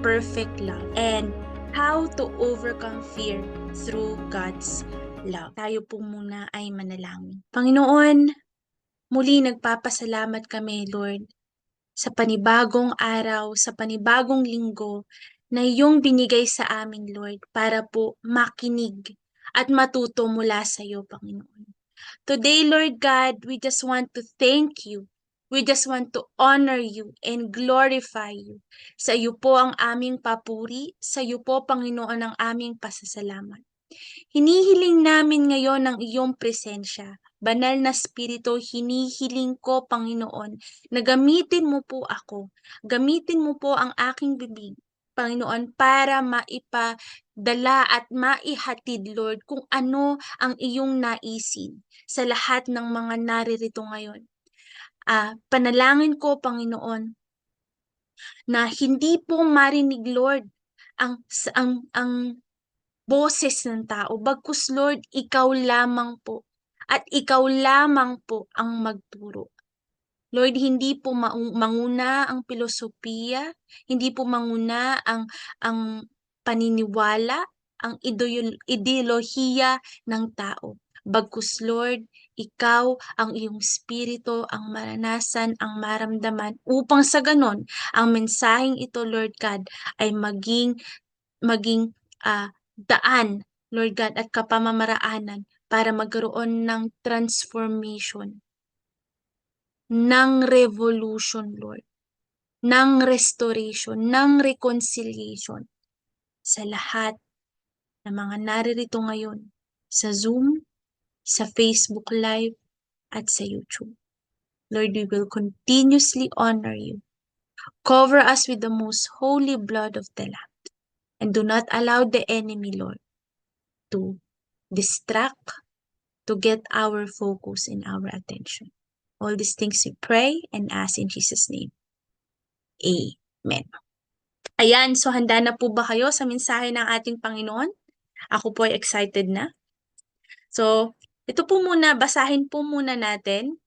perfect love and how to overcome fear through God's love. Tayo po muna ay manalangin. Panginoon, muli nagpapasalamat kami, Lord, sa panibagong araw, sa panibagong linggo na iyong binigay sa amin, Lord, para po makinig at matuto mula sa iyo, Panginoon. Today, Lord God, we just want to thank you. We just want to honor you and glorify you. Sa iyo po ang aming papuri, sa iyo po, Panginoon, ang aming pasasalamat. Hinihiling namin ngayon ang iyong presensya. Banal na Espiritu, hinihiling ko, Panginoon, na gamitin mo po ako. Gamitin mo po ang aking bibig, Panginoon, para maipadala at maihatid, Lord, kung ano ang iyong naisin sa lahat ng mga naririto ngayon. Panalangin ko, Panginoon, na hindi po marinig, Lord, ang boses ng tao. Bagkus, Lord, ikaw lamang po. At ikaw lamang po ang magturo. Lord, hindi po manguna ang filosofiya, hindi po manguna ang paniniwala, ang ideolohiya ng tao. Bagkus, Lord, ikaw ang iyong spirito, ang maranasan, ang maramdaman, upang sa ganon, ang mensaheng ito, Lord God, ay maging daan, Lord God, at kapamamaraanan para magkaroon ng transformation, ng revolution, Lord, ng restoration, ng reconciliation sa lahat ng mga naririto ngayon sa Zoom, sa Facebook Live, at sa YouTube. Lord, we will continuously honor you. Cover us with the most holy blood of the Lamb. And do not allow the enemy, Lord, to distract, to get our focus and our attention. All these things we pray and ask in Jesus' name. Amen. Ayan, so handa na po ba kayo sa mensahe ng ating Panginoon? Ako po ay excited na. So, ito po muna, basahin po muna natin.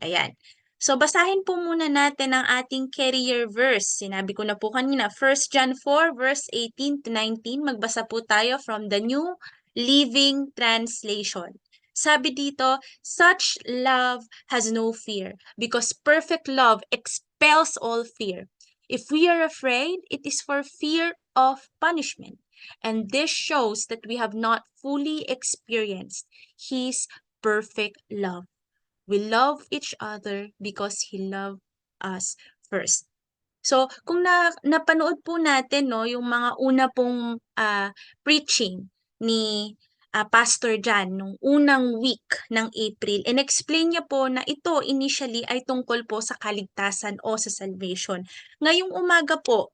Ayan. So, basahin po muna natin ang ating carrier verse. Sinabi ko na po kanina, 1 John 4 verse 18 to 19. Magbasa po tayo from the New Living Translation. Sabi dito, such love has no fear, because perfect love expels all fear. If we are afraid, it is for fear of punishment. And this shows that we have not fully experienced His perfect love. We love each other because He loved us first. So, kung napanood po natin, no, yung mga una pong preaching ni Pastor Jan nung unang week ng April, in-explain niya po na ito initially ay tungkol po sa kaligtasan o sa salvation. Ngayong umaga po,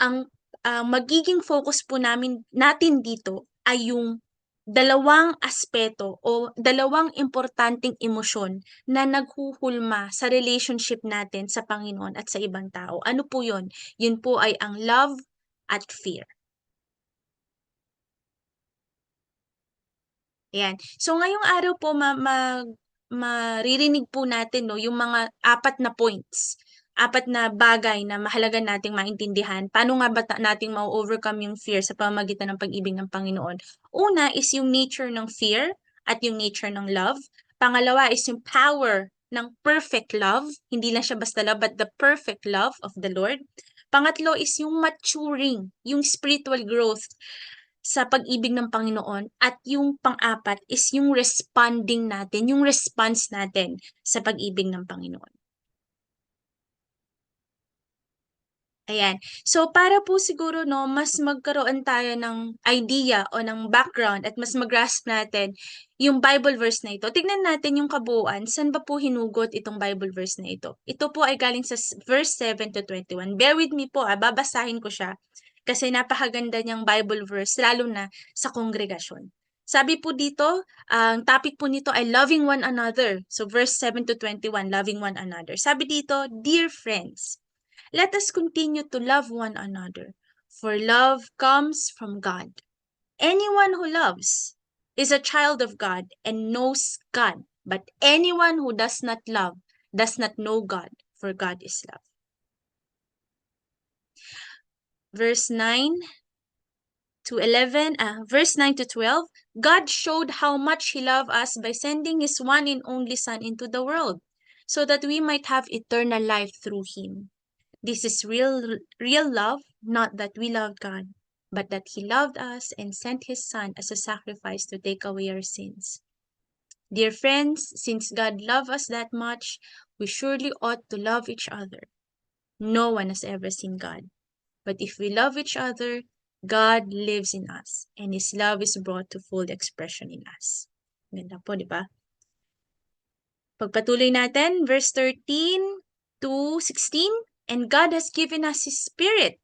ang magiging focus po natin dito ay yung dalawang aspeto o dalawang importanteng emosyon na naghuhulma sa relationship natin sa Panginoon at sa ibang tao. Ano po yun? Yun po ay ang love at fear. Ayan. So ngayong araw po maririnig po natin, no, yung mga 4 na points. 4 na bagay na mahalaga nating maintindihan. Paano nga ba nating ma-overcome yung fear sa pamamagitan ng pag-ibig ng Panginoon? Una is yung nature ng fear at yung nature ng love. Pangalawa is yung power ng perfect love. Hindi lang siya basta love, but the perfect love of the Lord. Pangatlo is yung maturing, yung spiritual growth sa pag-ibig ng Panginoon. At yung pang-apat is yung responding natin, yung response natin sa pag-ibig ng Panginoon. Ayan. So, para po siguro, no, mas magkaroon tayo ng idea o ng background at mas mag-grasp natin yung Bible verse na ito. Tignan natin yung kabuuan. Saan ba po hinugot itong Bible verse na ito? Ito po ay galing sa verse 7 to 21. Bear with me po, babasahin ko siya. Kasi napakaganda niyang Bible verse, lalo na sa kongregasyon. Sabi po dito, ang topic po nito ay loving one another. So, verse 7 to 21, loving one another. Sabi dito, dear friends, let us continue to love one another, for love comes from God. Anyone who loves is a child of God and knows God, but anyone who does not love does not know God, for God is love. verse 9 to 11, verse 9 to 12, God showed how much He loved us by sending His one and only Son into the world, so that we might have eternal life through Him. This is real love, not that we loved God, but that He loved us and sent His Son as a sacrifice to take away our sins. Dear friends, since God loved us that much, we surely ought to love each other. No one has ever seen God. But if we love each other, God lives in us, and His love is brought to full expression in us. Ganda po, di ba? Pagpatuloy natin, verse 13 to 16, and God has given us His Spirit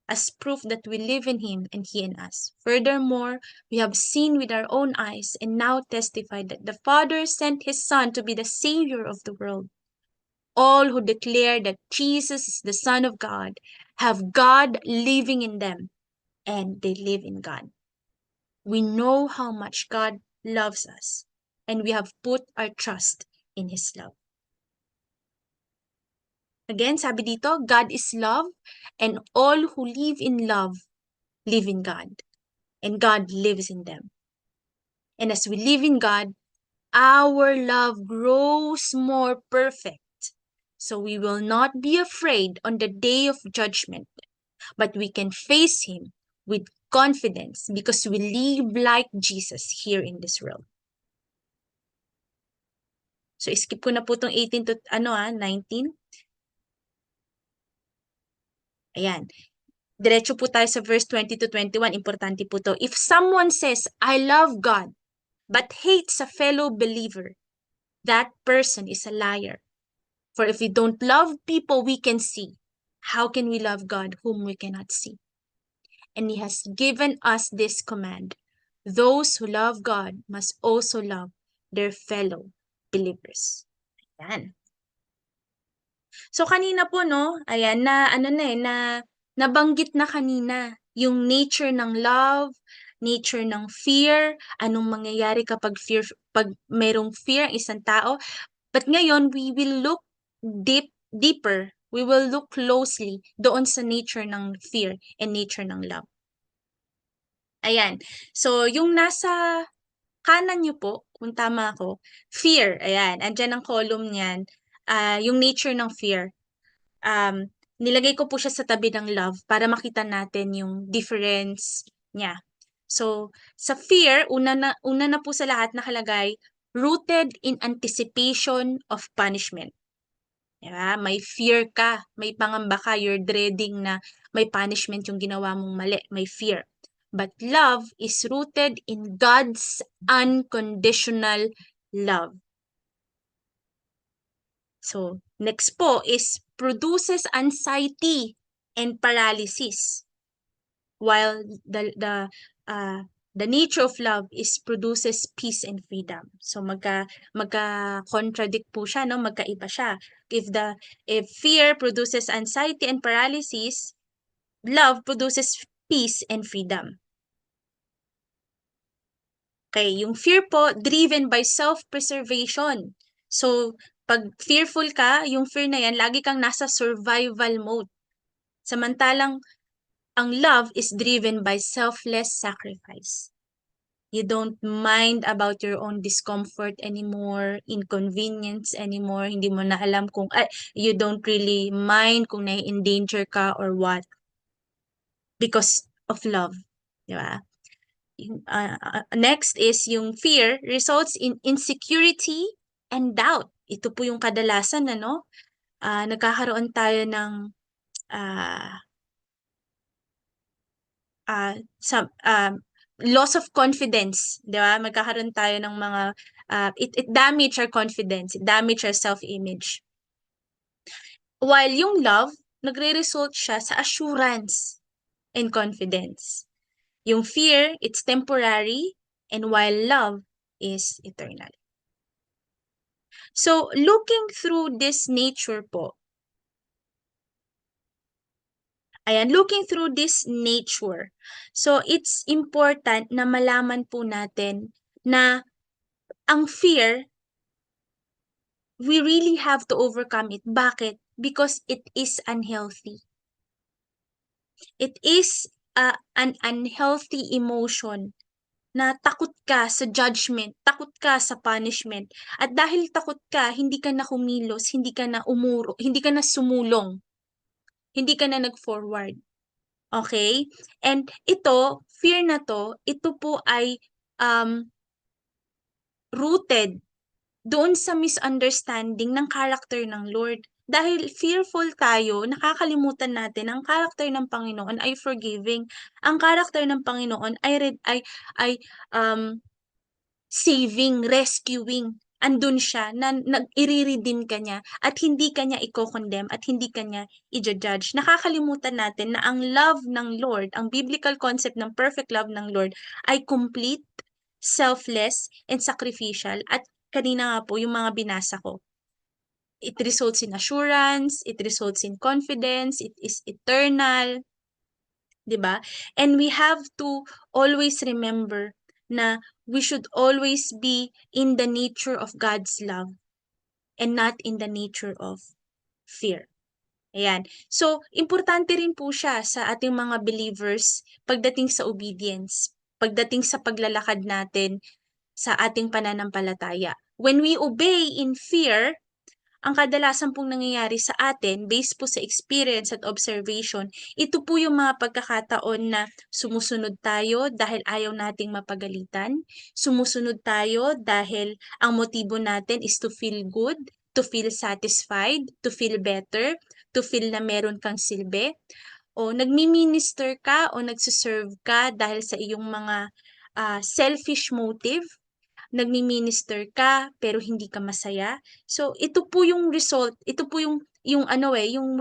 as proof that we live in Him and He in us. Furthermore, we have seen with our own eyes and now testify that the Father sent His Son to be the Savior of the world. All who declare that Jesus is the Son of God have God living in them, and they live in God. We know how much God loves us, and we have put our trust in His love. Again, sabi dito, God is love, and all who live in love live in God, and God lives in them. And as we live in God, our love grows more perfect. So we will not be afraid on the day of judgment, but we can face Him with confidence because we live like Jesus here in this world. So skip ko na po itong 18 to 19. Ayan. Diretso po tayo sa verse 20 to 21. Importante po to. If someone says, I love God, but hates a fellow believer, that person is a liar. For if we don't love people we can see, how can we love God whom we cannot see? And He has given us this command. Those who love God must also love their fellow believers. Ayan. So kanina po no, ayan na nabanggit na kanina yung nature ng love, nature ng fear, anong mangyayari kapag pag merong fear ang isang tao. But ngayon we will look deeper. We will look closely doon sa nature ng fear and nature ng love. Ayan. So yung nasa kanan niyo po, kung tama ako, fear. Ayan, andyan ang column niyan. Yung nature ng fear. Nilagay ko po siya sa tabi ng love para makita natin yung difference niya. So, sa fear, una na po sa lahat nakalagay, rooted in anticipation of punishment. Diba? May fear ka, may pangamba ka, you're dreading na may punishment yung ginawa mong mali, may fear. But love is rooted in God's unconditional love. So, next po is produces anxiety and paralysis. While the nature of love is produces peace and freedom. So magka-contradict po siya, no? Magkaiba siya. If fear produces anxiety and paralysis, love produces peace and freedom. Okay, yung fear po driven by self-preservation. So pag fearful ka, yung fear na yan, lagi kang nasa survival mode. Samantalang ang love is driven by selfless sacrifice. You don't mind about your own discomfort anymore, inconvenience anymore, hindi mo na alam kung, you don't really mind kung nai-endanger ka or what. Because of love. Diba? Next is yung fear results in insecurity and doubt. Ito po yung kadalasan, nagkakaroon tayo ng loss of confidence, di ba? Magkakaroon tayo ng mga, it damage our confidence, it damage our self-image. While yung love, nagre-result siya sa assurance and confidence. Yung fear, it's temporary, and while love is eternal. So, looking through this nature po, ayan, looking through this nature. So, it's important na malaman po natin na ang fear, we really have to overcome it. Bakit? Because it is unhealthy. It is an unhealthy emotion na takot ka sa judgment, takot ka sa punishment. At dahil takot ka, hindi ka na kumilos, hindi ka na hindi ka na sumulong, hindi ka na nag-forward. Okay? And ito, fear na to, ito po ay rooted doon sa misunderstanding ng character ng Lord. Dahil fearful tayo, nakakalimutan natin ang character ng Panginoon ay forgiving. Ang character ng Panginoon ay saving, rescuing. Andun siya na i-redeem ka niya at hindi ka niya i-condemn at hindi ka niya i-judge. Nakakalimutan natin na ang love ng Lord, ang biblical concept ng perfect love ng Lord ay complete, selfless, and sacrificial. At kanina nga po yung mga binasa ko. It results in assurance, it results in confidence, it is eternal, 'di ba? And we have to always remember na we should always be in the nature of God's love and not in the nature of fear. Ayan. So, importante rin po siya sa ating mga believers pagdating sa obedience, pagdating sa paglalakad natin sa ating pananampalataya. When we obey in fear, ang kadalasan pong nangyayari sa atin, based po sa experience at observation, ito po yung mga pagkakataon na sumusunod tayo dahil ayaw nating mapagalitan, sumusunod tayo dahil ang motibo natin is to feel good, to feel satisfied, to feel better, to feel na meron kang silbi, o nagmi-minister ka o nagsiserve ka dahil sa iyong mga selfish motive, nagmi-minister ka pero hindi ka masaya. So ito po yung result, ito po yung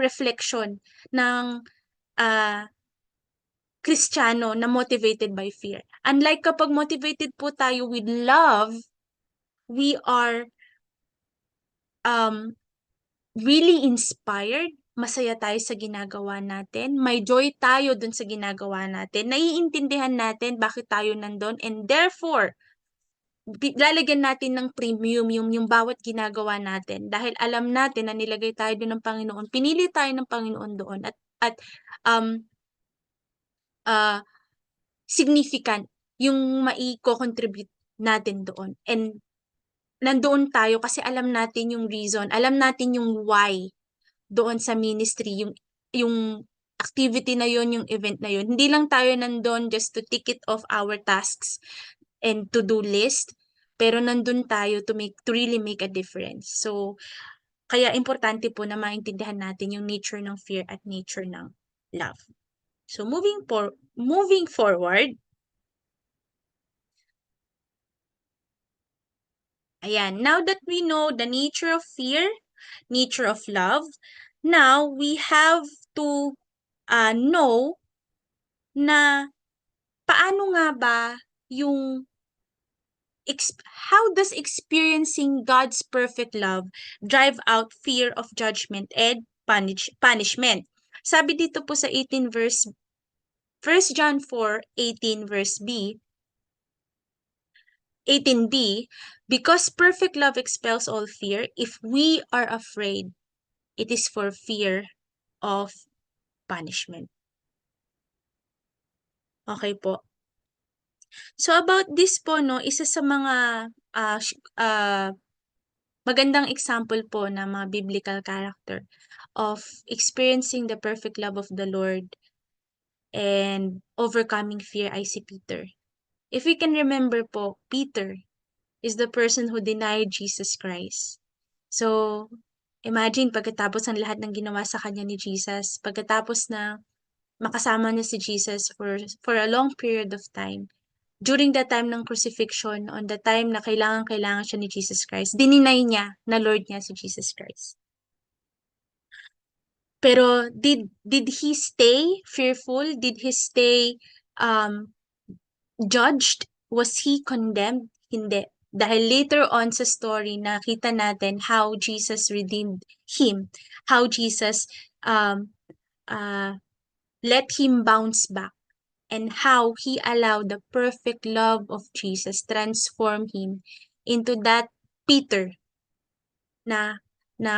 reflection ng Kristiyano na motivated by fear. Unlike kapag motivated po tayo with love, we are really inspired, masaya tayo sa ginagawa natin, may joy tayo dun sa ginagawa natin, naiintindihan natin bakit tayo nandun, and therefore, lalagyan natin ng premium yung bawat ginagawa natin dahil alam natin na nilagay tayo doon ng Panginoon, pinili tayo ng Panginoon doon at um significant yung mai-contribute natin doon. And nandoon tayo kasi alam natin yung reason, alam natin yung why doon sa ministry, yung activity na yon, yung event na yon. Hindi lang tayo nandoon just to tick it off our tasks and to-do list, pero nandun tayo to really make a difference. So, kaya importante po na maintindihan natin yung nature ng fear at nature ng love. So, moving forward, ayan, now that we know the nature of fear, nature of love, now we have to know na paano nga ba yung how does experiencing God's perfect love drive out fear of judgment and punishment? Sabi dito po sa 18 verse 1 John 4:18 verse B, 18b, because perfect love expels all fear, if we are afraid, it is for fear of punishment. Okay po. So about this po, no, isa sa mga magandang example po na mga biblical character of experiencing the perfect love of the Lord and overcoming fear ay si Peter. If we can remember po, Peter is the person who denied Jesus Christ. So, imagine pagkatapos ng lahat ng ginawa sa kanya ni Jesus, pagkatapos na makasama niya si Jesus for a long period of time, during the time ng crucifixion, on the time na kailangan siya ni Jesus Christ, dininay niya na Lord niya si Jesus Christ. Pero did he stay fearful? Did he stay judged? Was he condemned? Hindi. Dahil later on sa story, nakita natin how Jesus redeemed him, how Jesus let him bounce back, and how he allowed the perfect love of Jesus transform him into that Peter na na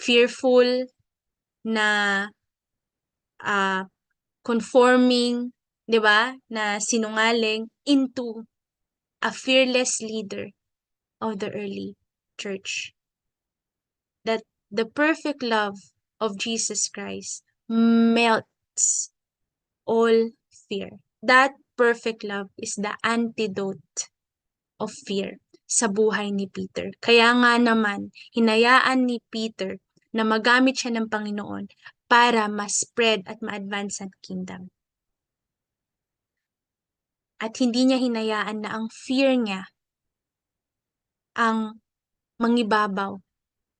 fearful, na uh, conforming, 'di ba, na sinungaling into a fearless leader of the early church. That the perfect love of Jesus Christ melts all fear. That perfect love is the antidote of fear sa buhay ni Peter. Kaya nga naman, hinayaan ni Peter na magamit siya ng Panginoon para ma-spread at ma-advance ang kingdom. At hindi niya hinayaan na ang fear niya ang mangibabaw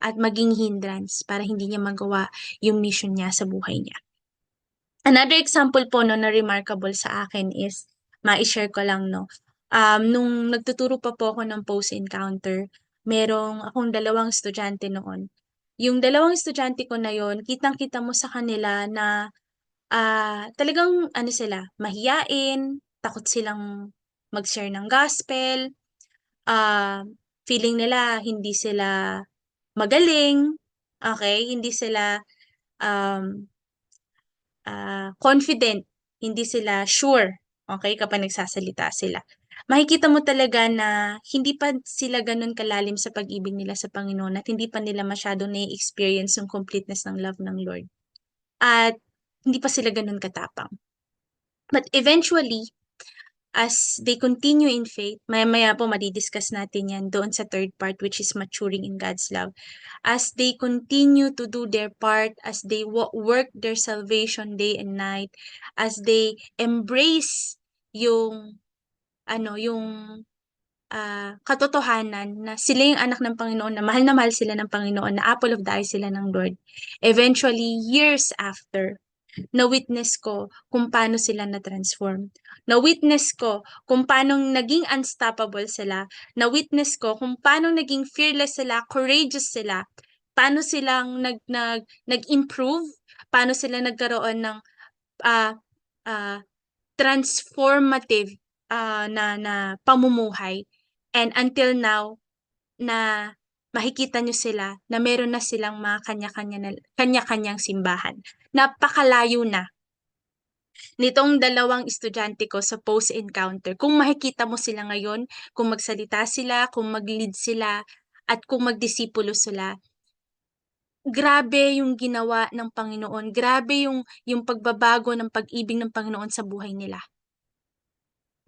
at maging hindrance para hindi niya magawa yung mission niya sa buhay niya. Another example po no, na remarkable sa akin is, ma-share ko lang no, nung nagtuturo pa po ako ng post-encounter, merong akong dalawang estudyante noon. Yung dalawang estudyante ko na yon, kitang-kita mo sa kanila na talagang ano sila, mahiyain, takot silang mag-share ng gospel, feeling nila hindi sila magaling, okay? Hindi sila um, confident, hindi sila sure, okay, kapag nagsasalita sila. Makikita mo talaga na hindi pa sila ganun kalalim sa pag-ibig nila sa Panginoon at hindi pa nila masyadong na-experience yung completeness ng love ng Lord. At hindi pa sila ganun katapang. But eventually, as they continue in faith, maya-maya po madidiscuss natin yan doon sa third part, which is maturing in God's love. As they continue to do their part, as they work their salvation day and night, as they embrace yung yung katotohanan na sila yung anak ng Panginoon, na mahal sila ng Panginoon, na apple of the eye sila ng Lord. Eventually, years after, na-witness ko kung paano sila na-transform. Na-witness ko kung paano naging unstoppable sila. Na-witness ko kung paano naging fearless sila, courageous sila, paano silang nag-improve, paano sila nagkaroon ng uh, uh, transformative na pamumuhay. And until now, na makikita nyo sila na meron na silang mga kanya-kanyang simbahan. Napakalayo na nitong dalawang estudyante ko sa post-encounter. Kung makikita mo sila ngayon, kung magsalita sila, kung mag-lead sila, at kung magdisipulo sila, grabe yung ginawa ng Panginoon. Grabe yung pagbabago ng pag-ibig ng Panginoon sa buhay nila.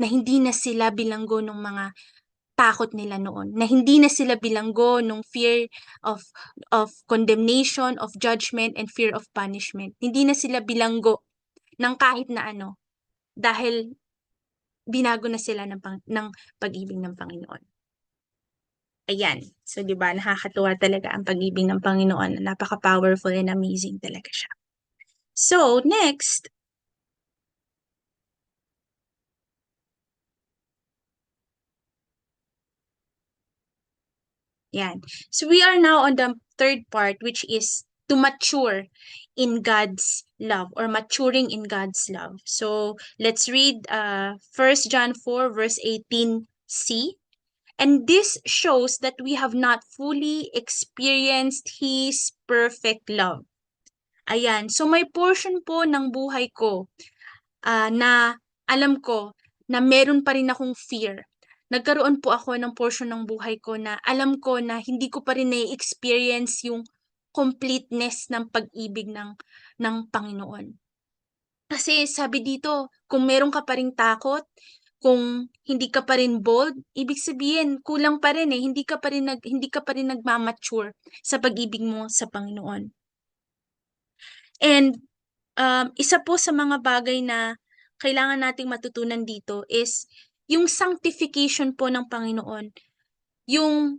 Na hindi na sila bilanggo ng mga takot nila noon, na hindi na sila bilanggo ng fear of condemnation, of judgment, and fear of punishment. Hindi na sila bilanggo ng kahit na ano, dahil binago na sila ng pag-ibig ng Panginoon. Ayan. So, di ba, nakakatuwa talaga ang pag-ibig ng Panginoon. Napaka-powerful and amazing talaga siya. So, next, yan. So we are now on the third part, which is to mature in God's love or maturing in God's love. So let's read 1 John 4 verse 18c. And this shows that we have not fully experienced His perfect love. Ayan. So may portion po ng buhay ko na alam ko na meron pa rin akong fear. Nagkaroon po ako ng portion ng buhay ko na alam ko na hindi ko pa rin na-experience yung completeness ng pag-ibig ng Panginoon. Kasi sabi dito, kung meron ka pa rin takot, kung hindi ka pa rin bold, ibig sabihin kulang pa rin hindi ka pa rin nagmamature sa pag-ibig mo sa Panginoon. And isa po sa mga bagay na kailangan nating matutunan dito is yung sanctification po ng Panginoon, yung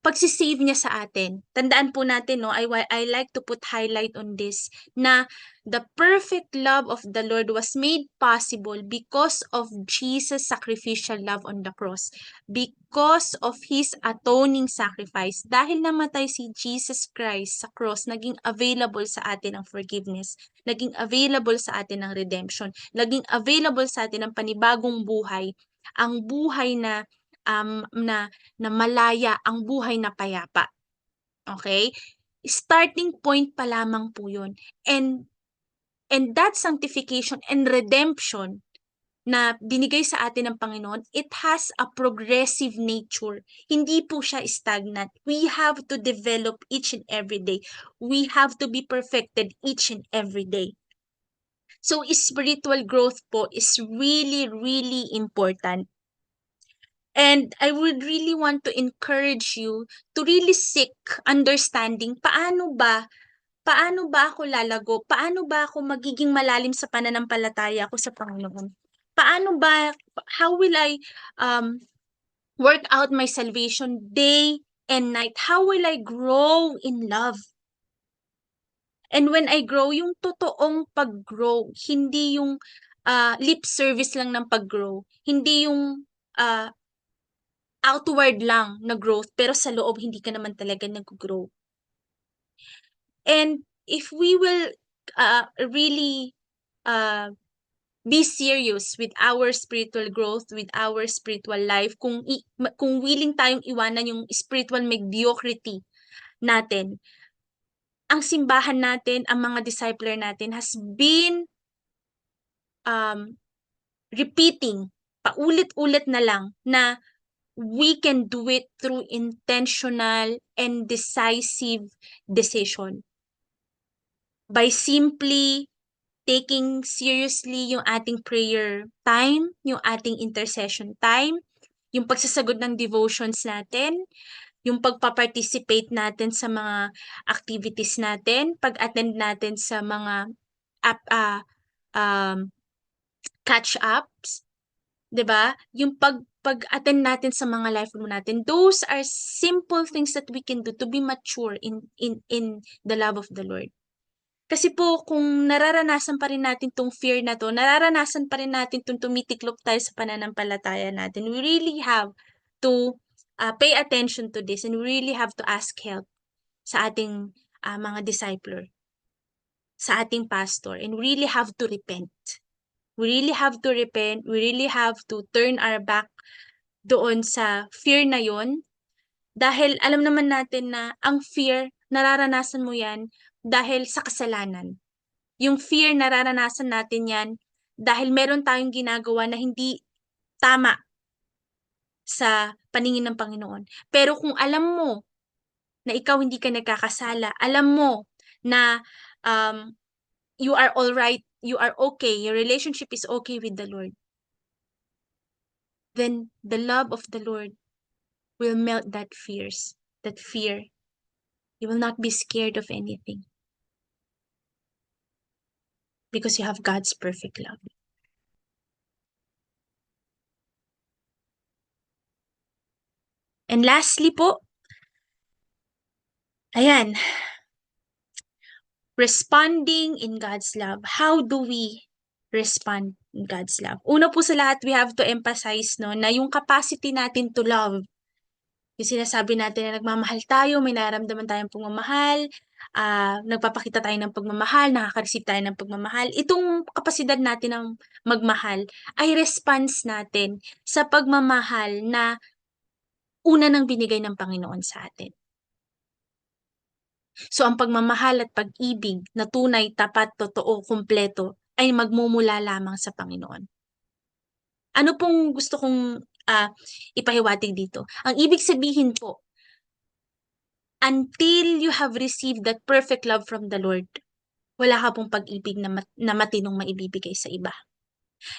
pagsisave niya sa atin. Tandaan po natin, no, I like to put highlight on this, na the perfect love of the Lord was made possible because of Jesus' sacrificial love on the cross. Because of His atoning sacrifice. Dahil namatay si Jesus Christ sa cross, naging available sa atin ang forgiveness. Naging available sa atin ang redemption. Naging available sa atin ang panibagong buhay. Ang buhay na malaya, ang buhay na payapa. Okay? Starting point pa lamang po yun. And And that sanctification and redemption na binigay sa atin ng Panginoon, it has a progressive nature. Hindi po siya stagnant. We have to develop each and every day. We have to be perfected each and every day. So, spiritual growth po is really, really important. And I would really want to encourage you to really seek understanding paano ba ako lalago? Paano ba ako magiging malalim sa pananampalataya ko sa Panginoon? Paano ba, how will I work out my salvation day and night? How will I grow in love? And when I grow, yung totoong pag-grow, hindi yung lip service lang ng pag-grow. Hindi yung outward lang na growth, pero sa loob hindi ka naman talaga nag-grow. And if we will really be serious with our spiritual growth, with our spiritual life, kung willing tayong iwanan yung spiritual mediocrity natin, ang simbahan natin, ang mga discipler natin has been repeating, paulit-ulit na lang na we can do it through intentional and decisive decision. By simply taking seriously yung ating prayer time, yung ating intercession time, yung pagsasagot ng devotions natin, yung pagpa-participate natin sa mga activities natin, pag-attend natin sa mga catch-ups, 'di ba? Yung pag-attend natin sa mga life room natin, those are simple things that we can do to be mature in the love of the Lord. Kasi po kung nararanasan pa rin natin 'tong fear na 'to, nararanasan pa rin natin 'tong tumitiklop tayo sa pananampalataya natin, we really have to pay attention to this, and we really have to ask help sa ating mga discipler, sa ating pastor, and we really have to repent. We really have to repent, we really have to turn our back doon sa fear na 'yon, dahil alam naman natin na ang fear, nararanasan mo 'yan dahil sa kasalanan. Yung fear, nararanasan natin 'yan dahil meron tayong ginagawa na hindi tama sa paningin ng Panginoon. Pero kung alam mo na ikaw hindi ka nagkakasala, alam mo na you are all right, you are okay, your relationship is okay with the Lord, then the love of the Lord will melt that fear. You will not be scared of anything because you have God's perfect love. And lastly po, ayan, responding in God's love. How do we respond in God's love? Una po sa lahat, we have to emphasize no, na yung capacity natin to love, yung sinasabi natin na nagmamahal tayo, may nararamdaman tayong pagmamahal, nagpapakita tayo ng pagmamahal, nakaka-receive tayo ng pagmamahal. Itong kapasidad natin ng magmahal ay response natin sa pagmamahal na una nang binigay ng Panginoon sa atin. So ang pagmamahal at pag-ibig na tunay, tapat, totoo, kumpleto ay magmumula lamang sa Panginoon. Ano pong gusto kong ipahiwatig dito? Ang ibig sabihin po, until you have received that perfect love from the Lord, wala ka pong pag-ibig na matinong maibibigay sa iba.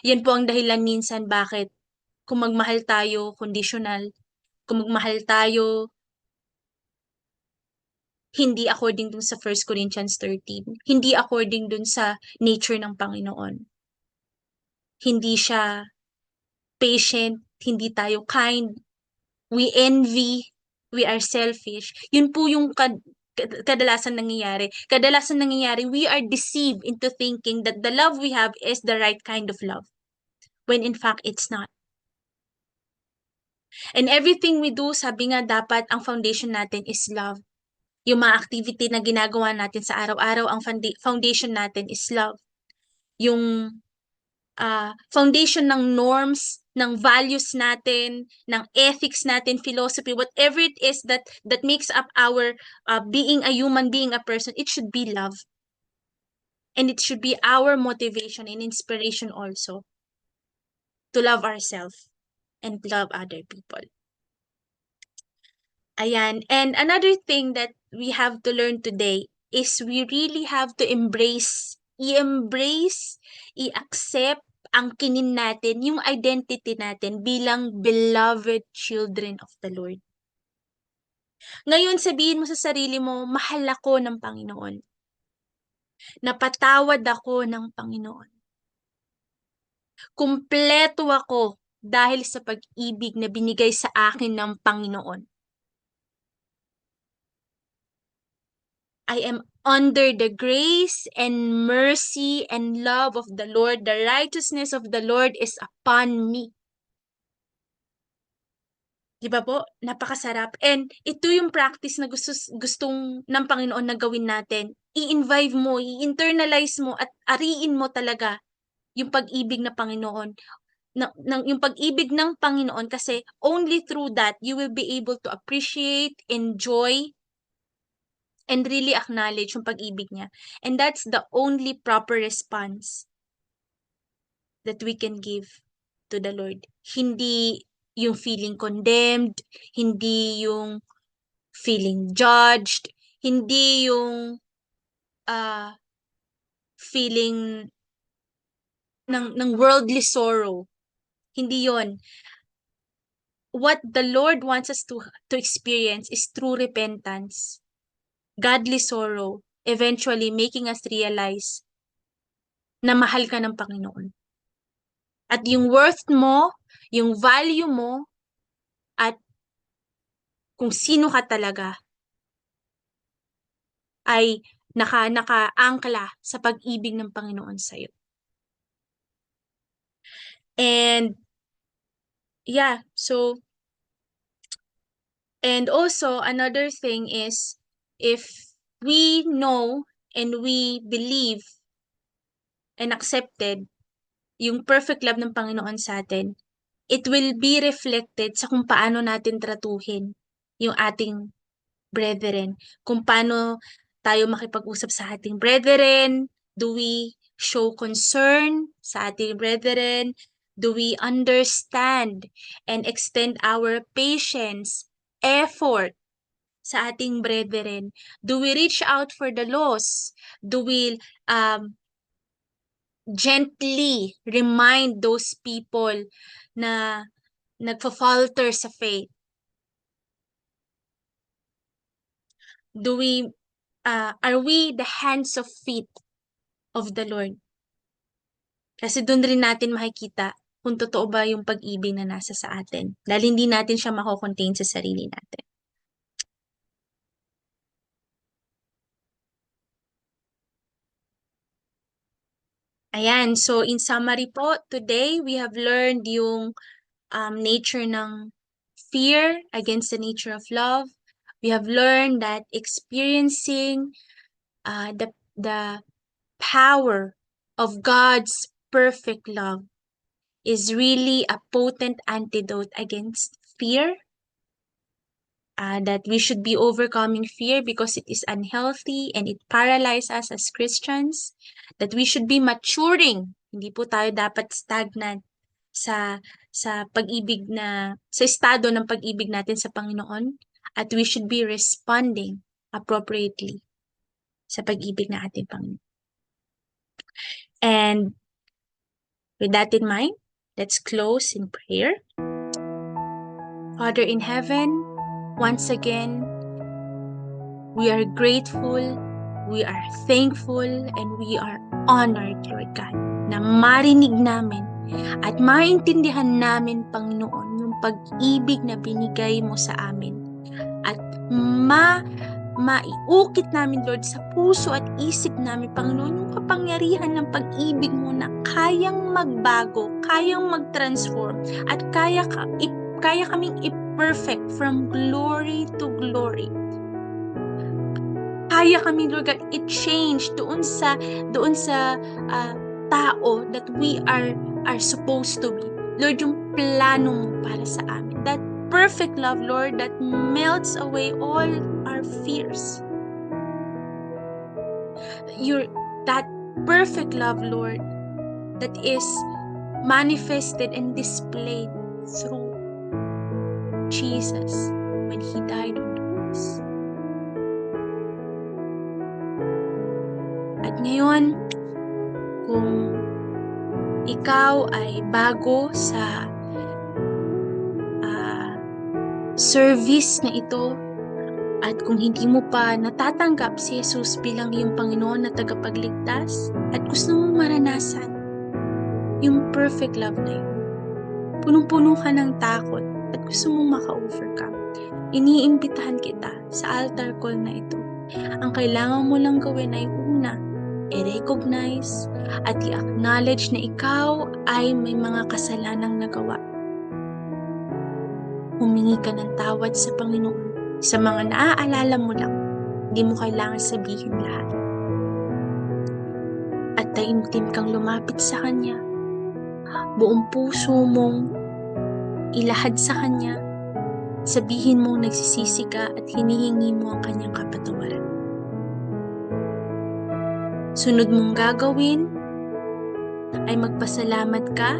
Yan po ang dahilan minsan bakit kung magmahal tayo, conditional, kung magmahal tayo, hindi according dun sa 1 Corinthians 13, hindi according dun sa nature ng Panginoon. Hindi siya patient, hindi tayo kind, we envy, we are selfish. Yun po yung kadalasan nangyayari. Kadalasan nangyayari, we are deceived into thinking that the love we have is the right kind of love, when in fact, it's not. And everything we do, sabi nga dapat ang foundation natin is love. Yung mga activity na ginagawa natin sa araw-araw, ang foundation natin is love. Yung foundation ng norms, ng values natin, ng ethics natin, philosophy, whatever it is that makes up our being a human being, a person, it should be love. And it should be our motivation and inspiration also to love ourselves and love other people. Ayan. And another thing that we have to learn today is we really have to i-embrace, i-accept ang kinin natin, yung identity natin bilang beloved children of the Lord. Ngayon, sabihin mo sa sarili mo, mahal ako ng Panginoon. Napatawad ako ng Panginoon. Kumpleto ako dahil sa pag-ibig na binigay sa akin ng Panginoon. I am under the grace and mercy and love of the Lord. The righteousness of the Lord is upon me. Di ba po? Napakasarap. And ito yung practice na gustong ng Panginoon na gawin natin. I-invite mo, i-internalize mo at ariin mo talaga yung pag-ibig na Panginoon. Yung pag-ibig ng Panginoon kasi only through that you will be able to appreciate, enjoy, and really acknowledge yung pag-ibig niya. And that's the only proper response that we can give to the Lord. Hindi yung feeling condemned, hindi yung feeling judged, hindi yung feeling ng worldly sorrow. Hindi yon. What the Lord wants us to experience is true repentance, godly sorrow, eventually making us realize na mahal ka ng Panginoon. At yung worth mo, yung value mo, at kung sino ka talaga ay naka-angkla sa pag-ibig ng Panginoon sa'yo. And yeah, so and also another thing is if we know and we believe and accepted yung perfect love ng Panginoon sa atin, it will be reflected sa kung paano natin tratuhin yung ating brethren. Kung paano tayo makipag-usap sa ating brethren, do we show concern sa ating brethren? Do we understand and extend our patience, effort sa ating brethren? Do we reach out for the lost? Do we gently remind those people na nagfa-falter sa faith? Are we the hands of feet of the Lord? Kasi doon rin natin makikita kung totoo ba yung pag-ibig na nasa sa atin. Dahil hindi natin siya mako-contain sa sarili natin. Ayan, so in summary po, today we have learned yung nature ng fear against the nature of love. We have learned that experiencing the power of God's perfect love is really a potent antidote against fear. That we should be overcoming fear because it is unhealthy and it paralyzes us as Christians. That we should be maturing. Hindi po tayo dapat stagnant sa pag-ibig sa estado ng pag-ibig natin sa Panginoon. At we should be responding appropriately sa pag-ibig na ating Panginoon. And with that in mind, let's close in prayer. Father in heaven, once again, we are grateful, we are thankful, and we are honored, Lord God, na marinig namin at maintindihan namin, Panginoon, yung pag-ibig na binigay mo sa amin. At maiukit namin, Lord, sa puso at isip namin, Panginoon, yung kapangyarihan ng pag-ibig mo na kayang magbago, kayang mag-transform, at kaya kaming i-perfect from glory to glory. Kaya kami, Lord God, i-change doon sa tao that we are supposed to be. Lord, yung plano mo para sa amin. That perfect love, Lord, that melts away all our fears. That perfect love, Lord, that is manifested and displayed through Jesus when He died on the cross. At ngayon, kung ikaw ay bago sa service na ito, at kung hindi mo pa natatanggap si Jesus bilang iyong Panginoon na tagapagligtas, at gusto mong maranasan yung perfect love na yun, punong-puno ka ng takot at gusto mong maka-overcome, iniimbitahan kita sa altar call na ito. Ang kailangan mo lang gawin ay una, i-recognize at i-acknowledge na ikaw ay may mga kasalanang nagawa. Humingi ka ng tawad sa Panginoon. Sa mga naaalala mo lang, hindi mo kailangan sabihin lahat. At taimtim kang lumapit sa Kanya. Buong puso mong ilahad sa Kanya. Sabihin mong nagsisisi ka at hinihingi mo ang Kanyang kapatawaran. Sunod mong gagawin ay magpasalamat ka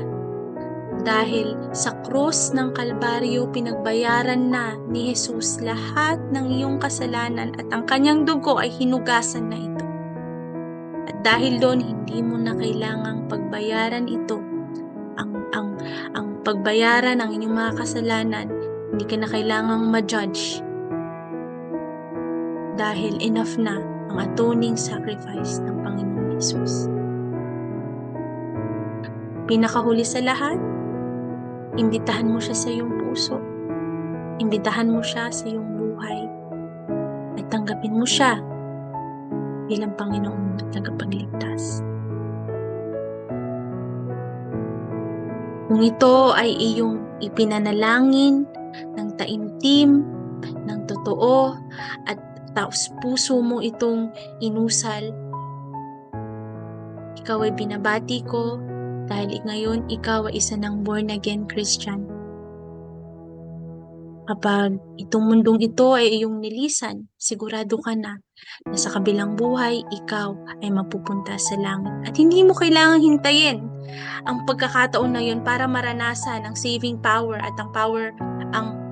dahil sa krus ng Kalbaryo pinagbayaran na ni Jesus lahat ng iyong kasalanan at ang Kanyang dugo ay hinugasan na ito. At dahil doon, hindi mo na kailangang pagbayaran ito. Ang pagbayaran ng inyong mga kasalanan, hindi ka na kailangang ma-judge. Dahil enough na ang atoning sacrifice ng Panginoon Jesus. Pinakahuli sa lahat, imbitahan mo siya sa iyong puso. Imbitahan mo siya sa iyong buhay. At tanggapin mo siya bilang Panginoon at tagapagligtas. Kung ito ay iyong ipinanalangin ng taimtim, ng totoo, at taos puso mo itong inusal, ikaw ay binabati ko dahil ngayon ikaw ay isa ng born-again Christian. Kapag itong mundong ito ay iyong nilisan, sigurado ka na sa kabilang buhay, ikaw ay mapupunta sa langit. At hindi mo kailangang hintayin ang pagkakataon na yun para maranasan ang saving power at ang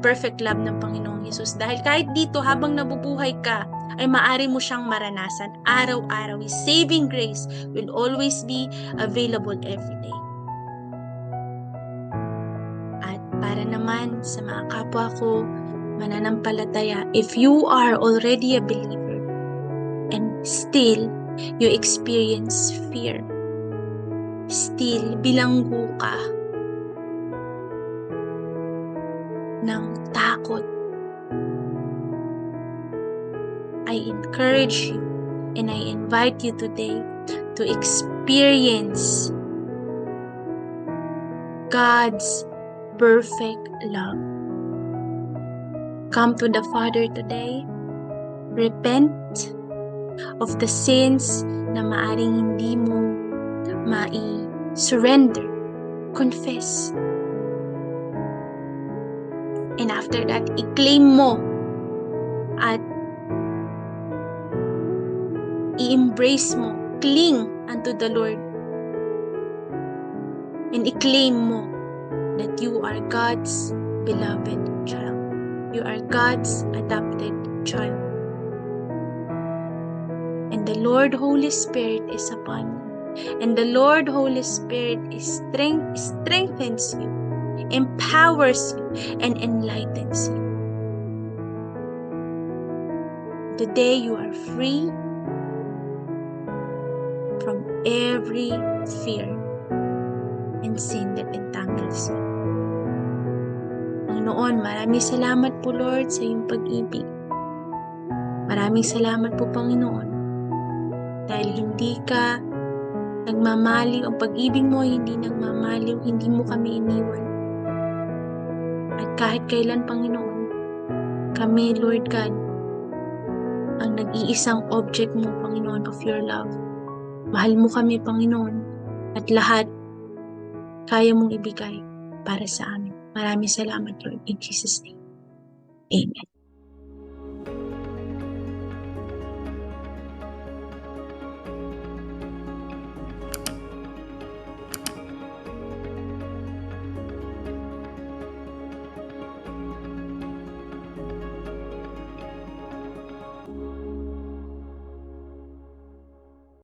perfect love ng Panginoong Hesus. Dahil kahit dito, habang nabubuhay ka, ay maaari mo siyang maranasan araw-araw. His saving grace will always be available every day. At para naman sa mga kapwa ko mananampalataya, if you are already a believer and still you experience fear, still bilanggo ka ng takot, I encourage you and I invite you today to experience God's perfect love. Come to the Father today. Repent of the sins na maaring hindi mo mai-surrender. Confess. And after that, i-claim mo at i-embrace mo. Cling unto the Lord. And i-claim mo that you are God's beloved child. You are God's adopted child. And the Lord Holy Spirit is upon you. And the Lord Holy Spirit strengthens you, empowers you, and enlightens you. Today you are free from every fear and sin that entangles you. Panginoon, maraming salamat po Lord sa iyong pag-ibig. Maraming salamat po Panginoon dahil hindi ka nagmamaliw, ang pag-ibig mo hindi nagmamaliw, hindi mo kami iniwan. At kahit kailan Panginoon, kami Lord God, ang nag-iisang object mo Panginoon of your love. Mahal mo kami Panginoon at lahat kaya mong ibigay para sa amin. Maraming salamat Lord in Jesus' name. Amen.